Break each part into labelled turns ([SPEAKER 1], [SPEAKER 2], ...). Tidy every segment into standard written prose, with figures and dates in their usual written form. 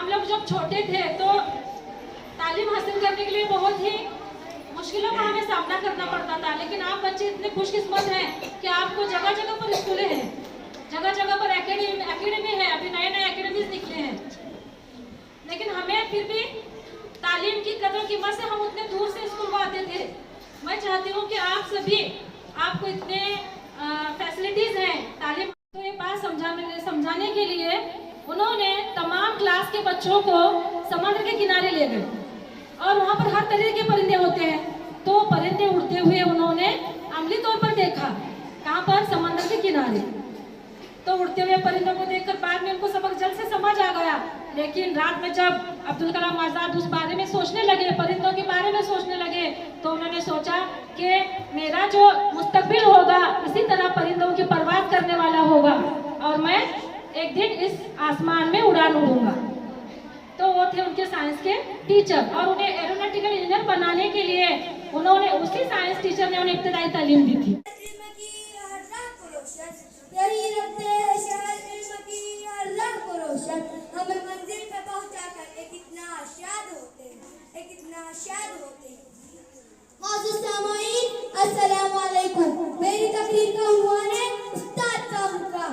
[SPEAKER 1] हम लोग जब छोटे थे तो तालीम हासिल करने के लिए बहुत ही मुश्किलों का हमें सामना करना पड़ता था, लेकिन आप बच्चे इतने खुशकिस्मत हैं कि आपको जगह जगह पर स्कूलें हैं, जगह जगह पर एकेडमी है, अभी नए नए एकेडमीज निकले हैं। लेकिन हमें फिर भी तालीम की कदर कीमत से हम उतने दूर से स्कूल को आते थे। मैं चाहती हूँ कि आप सभी, आपको इतने फैसिलिटीज हैं तालीम, तो ये बात समझाने के लिए उन्होंने तमाम क्लास के बच्चों को समुद्र के किनारे ले गए और वहाँ पर हर तरह के परिंदे होते हैं। तो परिंदे उड़ते हुए उन्होंने अमली तौर पर देखा, कहाँ पर? समुद्र के किनारे। तो उड़ते हुए परिंदों को देखकर बाद में उनको सबक जल्द से समझ आ गया। लेकिन रात में जब अब्दुल कलाम आजाद उस बारे में सोचने लगे, परिंदों के बारे में सोचने लगे, तो उन्होंने सोचा कि मेरा जो मुस्तकबिल होगा इसी तरह परिंदों की परवाज़ करने वाला होगा और मैं एक दिन इस आसमान में उड़ान उड़ूंगा। तो वो थे उनके साइंस के टीचर और उन्हें एरोनॉटिकल इंजीनियर बनाने के लिए उन्होंने उसी साइंस टीचर ने उन्हें इब्तदाई तालीम दी थी।
[SPEAKER 2] हमें मंजिल पे पहुंचा कर कितना शाद होते हैं। मौजूद सामाईन, अस्सलाम वालेकुम। मेरी तकरीर का उन्वान है उस्ताद का मुकाम।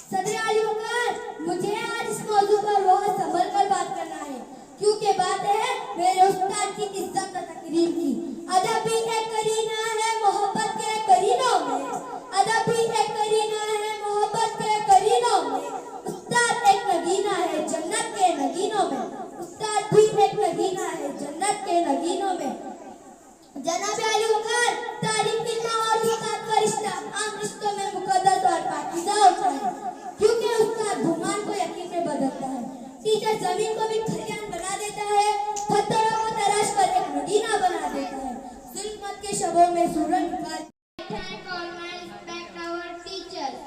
[SPEAKER 2] सदर आली वकार, मुझे आज इस मौजू पर बहुत संभल कर बात करना है, क्योंकि बात है मेरे उस्ताद की इज्जत और तकरीर की। अदब भी एक करीना है मोहब्बत के करीनों में, अदब भी एक करीना है मोहब्बत के करीनों में। उस्ताद एक नगीना है जन्नत के नगीनों में, उस्ताद भी एक नगीना है जन्नत के नगीनों में। जनाब आली वकार, तालीम मिलना और उस्ताद का रिश्ता आम रिश्तों में मुकद्दस और पाकीज़ा होता है, क्योंकि उस्ताद गुमान को यकीन में बदलता है। टीचर जमीन को भी खलियान बना देता है, पत्थरों को तराश कर एक नगीना बना देता है। जुल्मत के शबों में सूरज निकाल।
[SPEAKER 3] Thank all my respect our teachers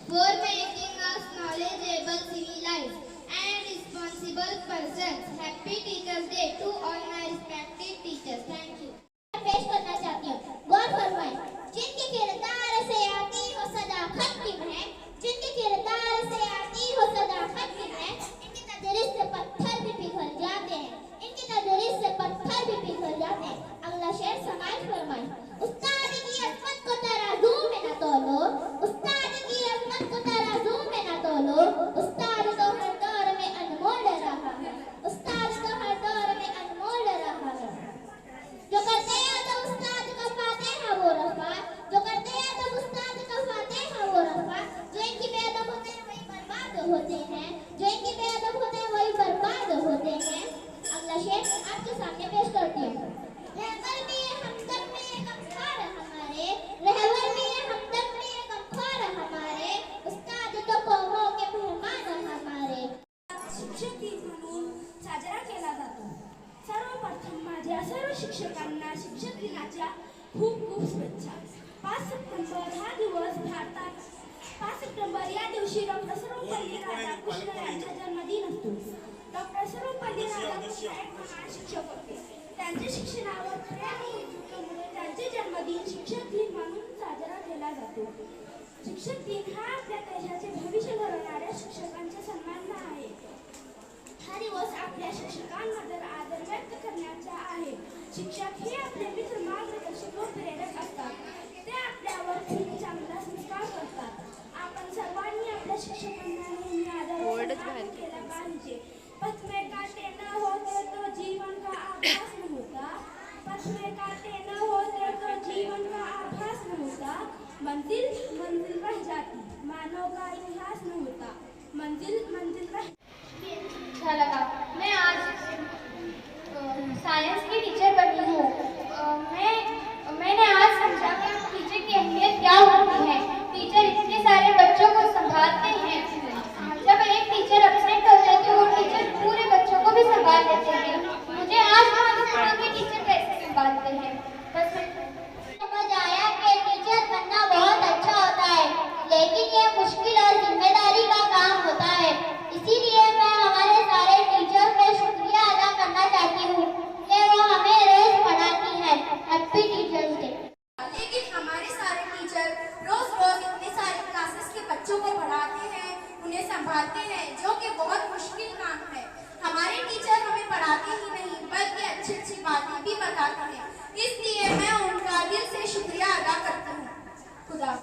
[SPEAKER 3] for making us knowledgeable, civilized and responsible persons. Happy Teachers Day to all my respected teachers. Thank you. पेश करना चाहती हूँ, गौर फरमाएं। जिनके किरदार से आती हो सदाकत की महक, जिनके किरदार से आती हो सदाकत की महक, इनकी तदरीस से पत्थर भी पिघल जाते हैं, इनकी तदरीस से पत्थर भी पिघल जाते हैं। अगला शेर समाज फरमाएं। उस्ताद की अज़मत को तराजू में न तोलो, उस्ताद की अज़मत को तराजू में न तोलो, उस्ताद तो हर दौर में अनमोल रहा है, उस्ताद तो हर दौर में अनमोल रहा है। जो करते हैं तो उस्ताद का फातिहा वो रफ़ा, जो करते हैं तो उस्ताद का फातिहा वो रफ़ा, जो इनकी बेअदब होते हैं वही बर्बाद होते हैं, जो इनकी बेअदब होते हैं वही बर्बाद होते हैं। अगला शेर आपके सामने पेश करती हूँ। रहबर में हमदर्द में गमख्वार हमारे, रहबर में हमदर्द में गमख्वार हमारे, उस्ताद तो कौमों के मेहमान हमारे।
[SPEAKER 2] शिक्षक दिन म्हणून साजरा केला जातो। सर्वप्रथम माझ्या सर्व शिक्षकांना शिक्षक दिनाच्या खूप खूप शुभेच्छा। 5 सप्टेंबर हा दिवस भारतात 5 सप्टेंबर या दिवशी डॉक्टर सर्वपल्ली राधाकृष्णन यांचा जन्मदिन असतो। डॉक्टर सर्वपल्ली राधाकृष्णन एक महान शिक्षक होते। त्यांच्या शिक्षणावर प्रेम व नेतृत्वामुळे त्यांचे जन्मदिन शिक्षक दिन म्हणून साजरा केला जातो। शिक्षक दिन हा आपल्या देशाचे भविष्य घडवणाऱ्या शिक्षकांचा सन्मान आहे। हा दिवस आपल्या शिक्षकांबद्दल आदर व्यक्त करण्याचा आहे। शिक्षक हे आपले मित्र, मार्गदर्शक व प्रेरक असतात। ते आपल्यावर खूप चांगला संस्कार करतात। आपण सर्वांनी आपल्या शिक्षकांना नेहमी आदर केला पाहिजे। पथ में कांटे न होते तो जीवन का आभास न होता, पथ में कांटे न होते तो जीवन का आभास न होता, मंजिल मंजिल रह जाती, मानव का इतिहास न होता, मंजिल मंजिल रह।
[SPEAKER 3] अच्छा लगा। मैं आज साइंस की टीचर बनी हूँ। मैंने आज समझा कि टीचर की अहमियत क्या होती है। टीचर इतने सारे बच्चों को संभालते हैं। जब एक टीचर अपसेंट हो जाए तो वो टीचर पूरे बच्चों को भी संभाल लेते हैं। मुझे आज मालूम कि टीचर कैसे संभालते हैं। बस समझ आया कि टीचर बनना बहुत अच्छा होता है, लेकिन ये मुश्किल और जिम्मेदारी का काम होता है। इसीलिए मैं हमारे सारे टीचर का शुक्रिया अदा करना चाहती हूँ कि वो हमें रोज पढ़ाती है। Happy teachers day.
[SPEAKER 2] लेकिन हमारे सारे टीचर रोज रोज इतने सारे क्लासेस के बच्चों को पढ़ाते हैं, उन्हें संभाल
[SPEAKER 4] पढ़ाते हैं, जो कि बहुत मुश्किल काम है। हमारे टीचर हमें पढ़ाते ही नहीं बल्कि अच्छी अच्छी बातें भी बताते हैं, इसलिए मैं उनका दिल से शुक्रिया अदा करती हूँ। खुदा